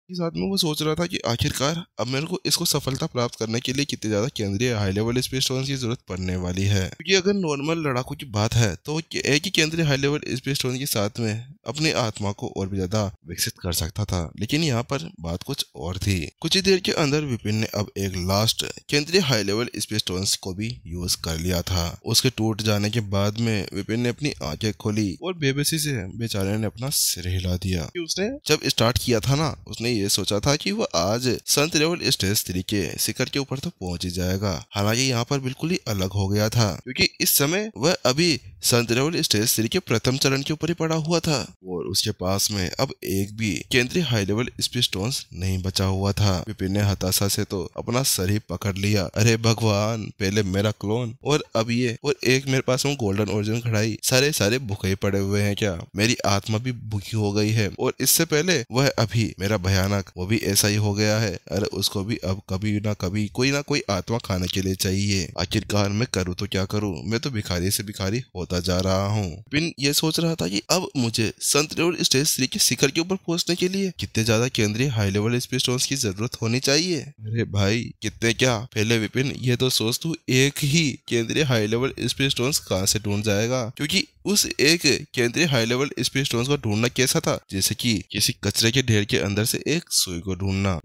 इस साथ में वो सोच रहा था कि आखिरकार अब मेरे को इसको सफलता प्राप्त करने के लिए कितने ज्यादा केंद्रीय हाई लेवल स्पेस स्टेशन की जरूरत पड़ने वाली है। क्योंकि अगर नॉर्मल लड़ाकू की बात है तो एक ही केंद्रीय हाई लेवल स्पेस स्टेशन के साथ में अपनी आत्मा को और भी ज्यादा विकसित कर सकता था। लेकिन यहाँ पर बात कुछ और थी। कुछ ही देर के अंदर विपिन ने अब एक लास्ट केंद्रीय हाई लेवल स्पेस स्टेशन को भी यूज कर लिया था। उसके टूट जाने के बाद में विपिन ने अपनी आंखें खोली और बेबसी से बेचारे ने अपना सिर हिला दिया। उसने जब स्टार्ट किया था ना, उसने ये सोचा था कि वह आज संत लेवल स्टेज 3 के शिखर के ऊपर तो पहुंच ही जाएगा। हालांकि यहाँ पर बिल्कुल ही अलग हो गया था, क्योंकि इस समय वह अभी संत लेवल स्टेज 3 के प्रथम चरण के ऊपर ही पड़ा हुआ था और उसके पास में अब एक भी केंद्रीय हाई लेवल स्पेस स्टोन्स नहीं बचा हुआ था। विपिन ने हताशा से तो अपना सर ही पकड़ लिया। अरे भगवान, पहले मेरा क्लोन और अब ये, और एक मेरे पास में गोल्डन ओरिजिन खड़ाई, सारे भूखे ही पड़े हुए हैं क्या? मेरी आत्मा भी भूखी हो गई है और इससे पहले वह अभी मेरा भयानक वो भी ऐसा ही हो गया है। अरे उसको भी अब कभी ना कभी कोई ना कोई आत्मा खाने के लिए चाहिए। आखिरकार मैं करूँ तो क्या करूँ? मैं तो भिखारी से भिखारी होता जा रहा हूँ। विपिन ये सोच रहा था कि अब मुझे संत लेवल स्टेज 3 के शिखर के ऊपर पहुंचने के लिए कितने ज्यादा केंद्रीय हाई लेवल स्पेस स्टोन्स की जरूरत होनी चाहिए। अरे भाई, कितने क्या? पहले विपिन ये तो सोच तू, एक ही केंद्रीय हाई लेवल स्पेस स्टोन्स कहाँ से ढूंढ जाएगा? क्योंकि उस एक केंद्रीय हाई लेवल स्पेस स्टोन्स को ढूंढना कैसा था? जैसे कि किसी कचरे के ढेर के अंदर से एक सुई को ढूंढना।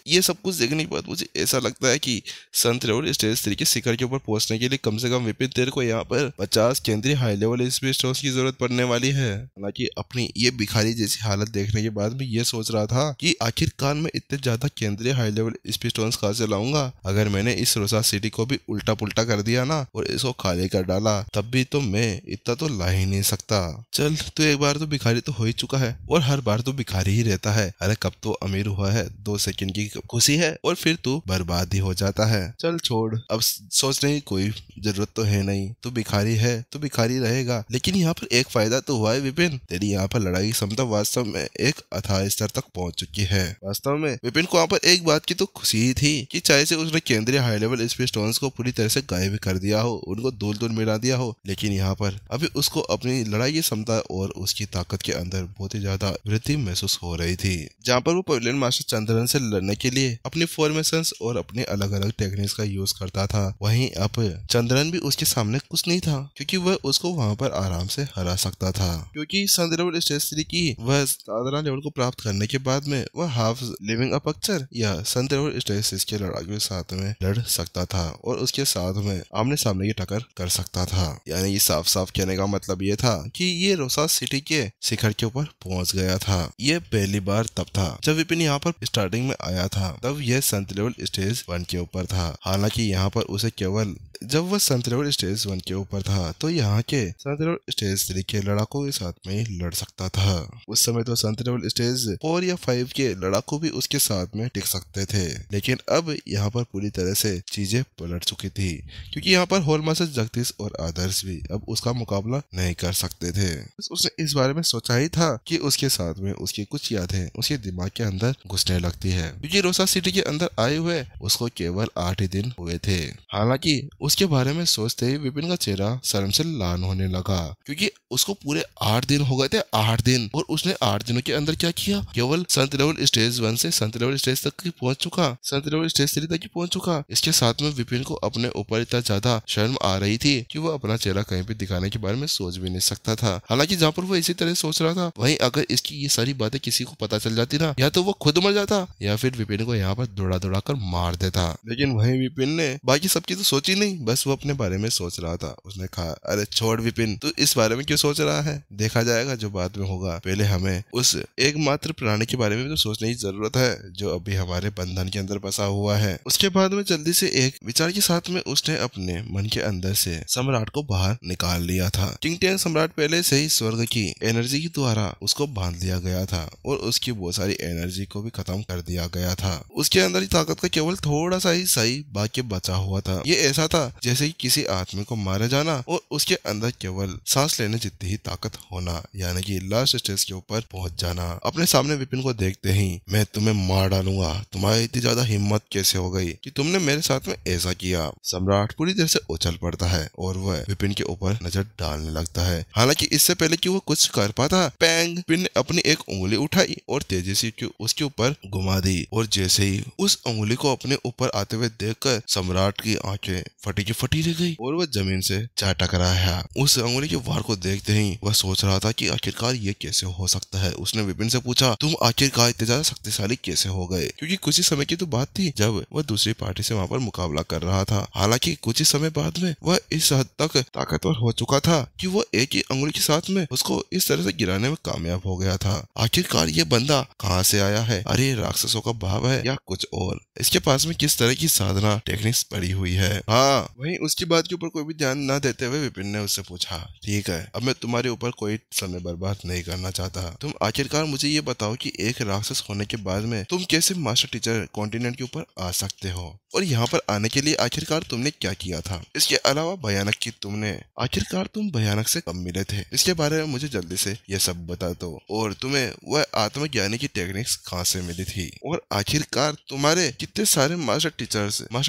ये सब कुछ देखने के बाद मुझे ऐसा लगता है कि संत लेवल स्टेज 3 के शिखर के ऊपर पहुंचने के लिए कम से कम विपिन तेरे को यहाँ पर 50 केंद्रीय हाई लेवल स्पेस स्टोन्स की जरूरत पड़ने वाली है। हालांकि अपनी ये भिखारी जैसी हालत देखने के बाद भी ये सोच रहा था कि आखिरकार मैं इतने ज्यादा केंद्रीय हाई लेवल स्पेस स्टोन्स कहाँ से लाऊंगा? अगर मैंने इस रोसा सिटी को भी उल्टा पुल्टा कर दिया ना और इसको खाली कर डाला, तब भी तो मैं इतना तो ला ही नहीं सकता। चल, तू एक बार तो भिखारी तो हो ही चुका है और हर बार तो भिखारी ही रहता है। अरे कब तो अमीर हुआ है, 2 सेकंड की खुशी है और फिर तू बर्बाद ही हो जाता है। चल छोड़, अब सोचने की कोई जरूरत तो है नहीं। तू भिखारी है तो भिखारी रहेगा। लेकिन यहाँ पर एक फायदा तो हुआ है विपिन, तेरी यहाँ पर लड़ाई क्षमता वास्तव में एक अथाह स्तर तक पहुंच चुकी है। वास्तव में विपिन को यहाँ पर एक बात की तो खुशी ही थी कि चाहे से उसने केंद्रीय हाई लेवल स्पेस स्टोन्स को पूरी तरह से गायब कर दिया हो, उनको धूल धूल मिला दिया हो, लेकिन यहाँ पर अभी उसको अपनी लड़ाई की क्षमता और उसकी ताकत के अंदर बहुत ही ज्यादा वृद्धि महसूस हो रही थी। जहाँ पर वो पवेलियन मास्टर चंद्रन से लड़ने के लिए अपनी फॉर्मेशंस और अपने अलग अलग टेक्निक्स का यूज करता था, वहीं अब चंद्रन भी उसके सामने कुछ नहीं था, क्योंकि वह उसको वहां पर आराम से हरा सकता था। क्योंकि संत लेवल स्टेज 3 की वह साधारण लेवल को प्राप्त करने के बाद में वह हाफ लिविंग अपक्चर या संत लेवल स्टेज 6 के लड़ाकों के साथ में लड़ सकता था और उसके साथ में आमने सामने की टक्कर कर सकता था। यानी साफ साफ कहने का मतलब ये था कि ये रोसा सिटी के शिखर के ऊपर पहुंच गया था। ये पहली बार तब था जब विपिन यहाँ पर स्टार्टिंग में आया था, तब यह संत लेवल स्टेज 1 के ऊपर था। हालांकि यहाँ पर उसे केवल जब वह संत लेवल स्टेज 1 के ऊपर था तो यहाँ के संत लेवल स्टेज 3 के लड़ाकों के साथ में लड़ सकता था। उस समय तो संत लेवल स्टेज 4 या 5 के लड़ाकू भी उसके साथ में टिक सकते थे, लेकिन अब यहाँ पर पूरी तरह से चीजें पलट चुकी थी, क्योंकि यहाँ पर होल मास्टर जगदीश और आदर्श भी अब उसका मुकाबला नहीं कर सकते थे। उसने इस बारे में सोचा ही था कि उसके साथ में उसकी कुछ यादें उसके दिमाग के अंदर घुसने लगती है, क्योंकि रोसा सिटी के अंदर आए हुए उसको केवल 8 ही दिन हुए थे। हालांकि उसके बारे में सोचते ही विपिन का चेहरा शर्म से लाल होने लगा, क्योंकि उसको पूरे 8 दिन हो गए थे, 8 दिन, और उसने 8 दिनों के अंदर क्या किया? केवल संत लेवल स्टेज 1 से संत लेवल स्टेज तक की पहुंच चुका, संत लेवल स्टेज 3 तक की पहुंच चुका। इसके साथ में विपिन को अपने ऊपर इतना ज्यादा शर्म आ रही थी कि वो अपना चेहरा कहीं पे दिखाने के बारे में सोच भी नहीं सकता था। हालांकि जहाँ पर वो इसी तरह सोच रहा था, वहीं अगर इसकी ये सारी बातें किसी को पता चल जाती ना, या तो वो खुद मर जाता या फिर विपिन को यहाँ पर दौड़ा दौड़ा कर मार देता। लेकिन वहीं विपिन ने बाकी सबकी तो सोची नहीं, बस वो अपने बारे में सोच रहा था। उसने कहा, अरे छोड़ विपिन, तू इस बारे में क्यों सोच रहा है? देखा जाएगा जो बाद में होगा। पहले हमें उस एकमात्र प्राणी के बारे में तो सोचने की जरूरत है जो अभी हमारे बंधन के अंदर बसा हुआ है। उसके बाद में जल्दी से एक विचार के साथ में उसने अपने मन के अंदर से सम्राट को बाहर निकाल लिया था। किंग टैंग सम्राट पहले से ही स्वर्ग की एनर्जी के द्वारा उसको बांध लिया गया था और उसकी बहुत सारी एनर्जी को भी खत्म कर दिया गया था। उसके अंदर ही ताकत का केवल थोड़ा सा ही सही बाकी बचा हुआ था। ये ऐसा था जैसे कि किसी आदमी को मारे जाना और उसके अंदर केवल सांस लेने जितनी ही ताकत होना, यानी कि लास्ट स्टेज के ऊपर पहुंच जाना। अपने सामने विपिन को देखते ही, मैं तुम्हें मार डालूंगा, तुम्हारी इतनी ज्यादा हिम्मत कैसे हो गई कि तुमने मेरे साथ में ऐसा किया? सम्राट पूरी तरह से उछल पड़ता है और वह विपिन के ऊपर नजर डालने लगता है। हालांकि इससे पहले कि वो कुछ कर पाता, पैंग विपिन ने अपनी एक उंगली उठाई और तेजी से उसके ऊपर घुमा दी, और जैसे ही उस उंगली को अपने ऊपर आते हुए देखकर सम्राट की आंखें फटी की फटी रह गई और वह जमीन से जा टकराया। उस उंगली के वार को देखते ही वह सोच रहा था कि आखिरकार ये कैसे हो सकता है। उसने विपिन से पूछा, तुम आखिरकार इतने ज्यादा शक्तिशाली कैसे हो गए? क्योंकि कुछ ही समय की तो बात थी जब वह दूसरी पार्टी से वहाँ पर मुकाबला कर रहा था। हालांकि कुछ ही समय बाद में वह इस हद तक ताकतवर हो चुका था कि वह एक ही उंगली के साथ में उसको इस तरह से गिराने में कामयाब हो गया था। आखिरकार ये बंदा कहाँ से आया है? अरे राक्षसों का भाव है या कुछ और? इसके पास में किस तरह की साधना टेक्निक्स पड़ी हुई है? हाँ, वहीं उसकी बात के ऊपर कोई भी ध्यान न देते हुए विपिन ने उससे पूछा, ठीक है, अब मैं तुम्हारे ऊपर कोई समय बर्बाद नहीं करना चाहता। तुम आखिरकार मुझे ये बताओ कि एक राक्षस होने के बाद में तुम कैसे मास्टर टीचर कॉन्टिनेंट के ऊपर आ सकते हो, और यहाँ पर आने के लिए आखिरकार तुमने क्या किया था? इसके अलावा भयानक की तुमने आखिरकार तुम भयानक से कब मिले थे? इसके बारे में मुझे जल्दी से यह सब बता दो। और तुम्हें वह आत्मज्ञानी की टेक्निक्स कहाँ से मिली थी? और आखिरकार तुम्हारे कितने सारे मास्टर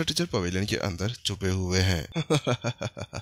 टीचर पवेलियन के अंदर छुपे हुए हैं?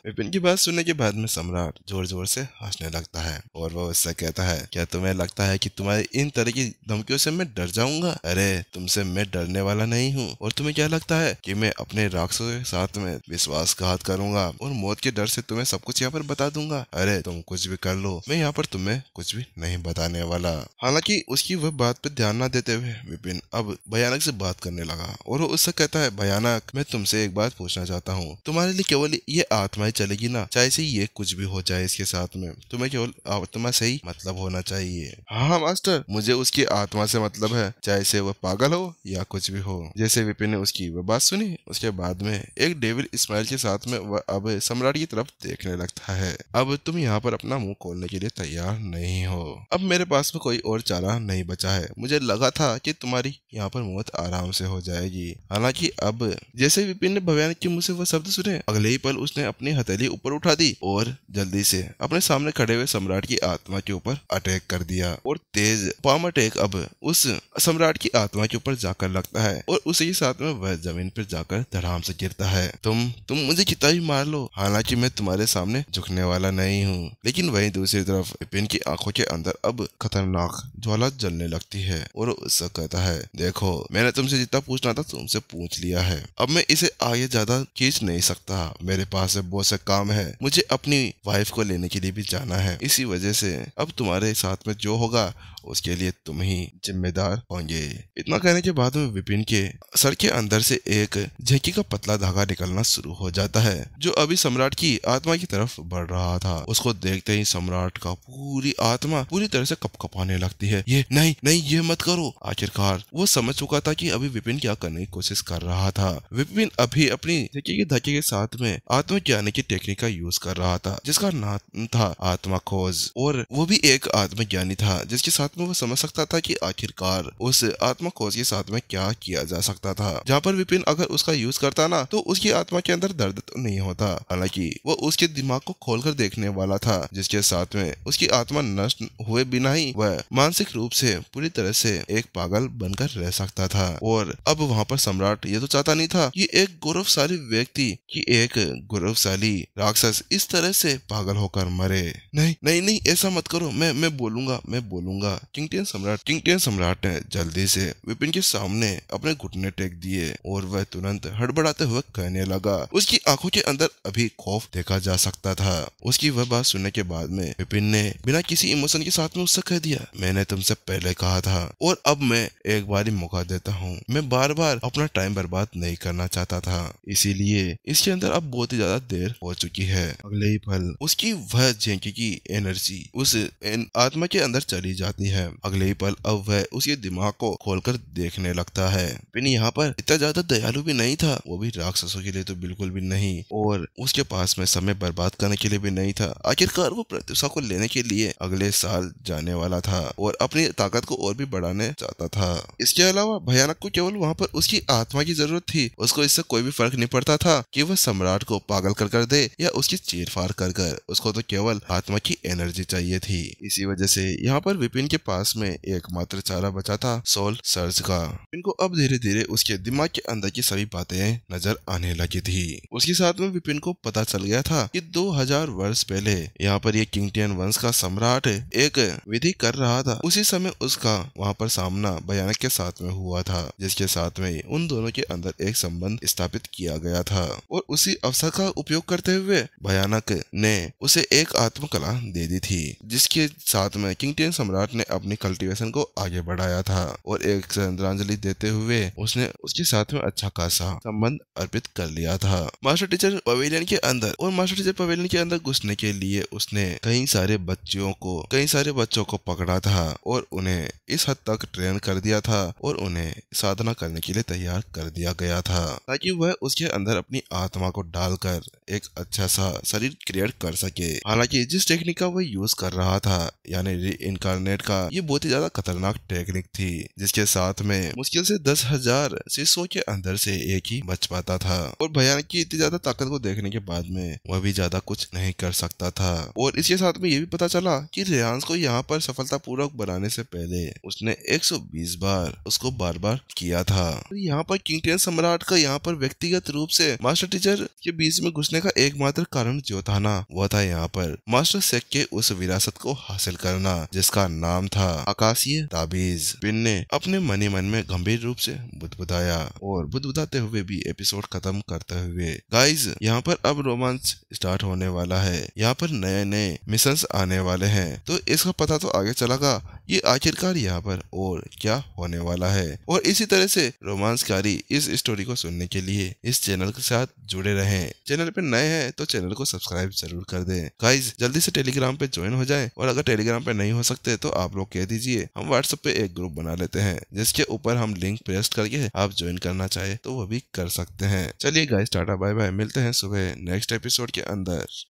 विपिन की बात सुनने के बाद में सम्राट जोर जोर से हंसने लगता है और वह उससे कहता है, क्या तुम्हें लगता है कि तुम्हारी इन तरह की धमकियों से मैं डर जाऊंगा? अरे तुमसे मैं डरने वाला नहीं हूँ। और तुम्हें क्या लगता है कि मैं अपने राक्षसों के साथ में विश्वासघात करूंगा और मौत के डर से तुम्हें सब कुछ यहाँ पर बता दूंगा? अरे तुम कुछ भी कर लो, मैं यहाँ पर तुम्हें कुछ भी नहीं बताने वाला। हालांकि उसकी वह बात पे ध्यान न देते हुए विपिन अब भयानक से बात करने लगा और वो उससे कहता है, भयानक, मैं तुमसे एक बात पूछना चाहता हूँ, तुम्हारे लिए केवल ये आत्मा ही चलेगी ना? चाहे से ये कुछ भी हो जाए इसके साथ में, तुम्हें केवल आत्मा से ही मतलब होना चाहिए। हाँ मास्टर, मुझे उसकी आत्मा से मतलब है, चाहे से वह पागल हो या कुछ भी हो। जैसे विपिन ने उसकी वह बात सुनी, उसके बाद में एक डेविल स्माइल के साथ में वह अब सम्राट की तरफ देखने लगता है। अब तुम यहाँ पर अपना मुंह खोलने के लिए तैयार नहीं हो। अब मेरे पास में कोई और चारा नहीं बचा है। मुझे लगा था कि तुम्हारी यहाँ पर मौत आराम से हो जाएगी। हालांकि अब जैसे विपिन ने भयानक के मुंह से वह शब्द सुने, अगले ही पल उसने अपनी हथेली ऊपर उठा दी और जल्दी से अपने सामने खड़े हुए सम्राट की आत्मा के ऊपर अटैक कर दिया। और तेज पाम अटैक अब उस सम्राट की आत्मा के ऊपर जाकर लगता है और उसी के साथ में वह जमीन पर जाकर धड़ाम से गिरता है। तुम मुझे कितना भी मार लो, हालांकि मैं तुम्हारे सामने झुकने वाला नहीं हूँ। लेकिन वहीं दूसरी तरफ विपिन की आंखों के अंदर अब खतरनाक ज्वाला जलने लगती है और उससे कहता है, देखो, मैंने तुमसे जितना पूछना था तुमसे पूछ लिया है। अब मैं इसे आगे ज्यादा खींच नहीं सकता। मेरे पास बहुत से काम है, मुझे अपनी वाइफ को लेने के लिए भी जाना है। इसी वजह से अब तुम्हारे साथ में जो होगा उसके लिए तुम ही जिम्मेदार होंगे। इतना कहने के बाद में विपिन के सर के अंदर से एक झेंकी का पतला धागा निकलना शुरू हो जाता है जो अभी सम्राट की आत्मा की तरफ बढ़ रहा था। उसको देखते ही सम्राट का पूरी आत्मा पूरी तरह से कपकपाने लगती है। ये नहीं, ये मत करो। आखिरकार वो समझ चुका था कि अभी विपिन क्या करने की कोशिश कर रहा था। विपिन अभी अपनी झेंकी के धक्के के साथ में आत्मज्ञानी की टेक्निक का यूज कर रहा था जिसका नाम था आत्मा खोज, और वो भी एक आत्मज्ञानी था जिसके साथ में वो समझ सकता था कि आखिरकार उस आत्मा खोज के साथ में क्या किया जा सकता था। जहाँ पर विपिन अगर उसका यूज करता ना तो उसकी आत्मा के अंदर दर्द तो नहीं होता। हालांकि वो उसके दिमाग को खोलकर देखने वाला था जिसके साथ में उसकी आत्मा नष्ट हुए बिना ही वह मानसिक रूप से पूरी तरह से एक पागल बनकर रह सकता था। और अब वहाँ पर सम्राट ये तो चाहता नहीं था कि एक गौरवशाली व्यक्ति की एक गौरवशाली राक्षस इस तरह से पागल होकर मरे। नहीं, ऐसा मत करो, मैं बोलूंगा। किंगटियन सम्राट ने जल्दी से विपिन के सामने अपने घुटने टेक दिए और वह तुरंत हड़बड़ाते हुए कहने लगा। उसकी आंखों के अंदर अभी खौफ देखा जा सकता था। उसकी वह बात सुनने के बाद में विपिन ने बिना किसी इमोशन के साथ में उससे कह दिया, मैंने तुमसे पहले कहा था और अब मैं एक बार ही मौका देता हूँ। मैं बार बार अपना टाइम बर्बाद नहीं करना चाहता था, इसीलिए इसके अंदर अब बहुत ही ज्यादा देर हो चुकी है। अगले ही पल उसकी वह झेंकी की एनर्जी उस आत्मा के अंदर चली जाती है। अगले ही पल अब वह उसके दिमाग को खोलकर देखने लगता है। विपिन यहाँ पर इतना ज्यादा दयालु भी नहीं था, वो भी राक्षसों के लिए तो बिल्कुल भी नहीं, और उसके पास में समय बर्बाद करने के लिए भी नहीं था। आखिरकार वो प्रत्युषा को लेने के लिए अगले साल जाने वाला था और अपनी ताकत को और भी बढ़ाने चाहता था। इसके अलावा भयानक को केवल वहाँ पर उसकी आत्मा की जरूरत थी। उसको इससे कोई भी फर्क नहीं पड़ता था कि वह सम्राट को पागल कर दे या उसकी चीरफाड़ कर। उसको तो केवल आत्मा की एनर्जी चाहिए थी। इसी वजह से यहाँ पर विपिन के पास में एकमात्र चारा बचा था सोल सर्च का। विपिन को अब धीरे धीरे उसके दिमाग के अंदर की सभी बातें नजर आने लगी थी। उसके साथ में विपिन को पता चल गया था कि 10,000 वर्ष पहले यहाँ पर ये किंगटियन वंश का सम्राट एक विधि कर रहा था। उसी समय उसका वहाँ पर सामना भयानक के साथ में हुआ था, जिसके साथ में उन दोनों के अंदर एक संबंध स्थापित किया गया था। और उसी अवसर का उपयोग करते हुए भयानक ने उसे एक आत्मकला दे दी थी, जिसके साथ में किंगटियन सम्राट ने अपनी कल्टीवेशन को आगे बढ़ाया था। और एक श्रद्धांजलि देते हुए उसने उसके साथ में अच्छा खासा संबंध अर्पित कर लिया था। मास्टर टीचर पवेलियन के अंदर और मास्टर टीचर पवेलियन के अंदर घुसने के लिए उसने कई सारे बच्चों को पकड़ा था और उन्हें इस हद तक ट्रेन कर दिया था और उन्हें साधना करने के लिए तैयार कर दिया गया था, ताकि वह उसके अंदर अपनी आत्मा को डालकर एक अच्छा सा शरीर क्रिएट कर सके। हालांकि जिस टेक्निक का वह यूज कर रहा था यानी रीइंकार्नेट का, ये बहुत ही ज्यादा खतरनाक टेक्निक थी, जिसके साथ में मुश्किल से 10,000 शिष्यों के अंदर से एक ही बच पाता था। और भयानक की इतनी ज्यादा ताकत को देखने के बाद में वह भी ज्यादा कुछ नहीं कर सकता था। और इसके साथ में ये भी पता चला कि रेयांस को यहाँ पर सफलतापूर्वक बनाने से पहले उसने 120 बार उसको बार बार किया था। यहाँ पर किंगटियन सम्राट का यहाँ पर व्यक्तिगत रूप से मास्टर टीचर के बीच में घुसने का एकमात्र कारण जो था ना, वह था यहाँ पर मास्टर शेख के उस विरासत को हासिल करना, जिसका नाम था आकाशीय ताबीज। पिन ने अपने मन ही मन में गंभीर रूप से बुदबुदाया और बुदबुदाते हुए भी एपिसोड खत्म करते हुए, गाइज यहाँ पर अब रोमांस स्टार्ट होने वाला है, यहाँ पर नए नए मिशंस आने वाले हैं, तो इसका पता तो आगे चलेगा ये आखिरकार यहाँ पर और क्या होने वाला है। और इसी तरह से रोमांसकारी इस स्टोरी को सुनने के लिए इस चैनल के साथ जुड़े रहें। चैनल पे नए हैं तो चैनल को सब्सक्राइब जरूर कर दें। गाइज जल्दी से टेलीग्राम पे ज्वाइन हो जाएं, और अगर टेलीग्राम पे नहीं हो सकते तो आप लोग कह दीजिए, हम व्हाट्सएप पे एक ग्रुप बना लेते हैं, जिसके ऊपर हम लिंक पेस्ट करके आप ज्वाइन करना चाहे तो वह भी कर सकते हैं। चलिए गाइज टाटा बाय बाय, मिलते हैं सुबह नेक्स्ट एपिसोड के अंदर।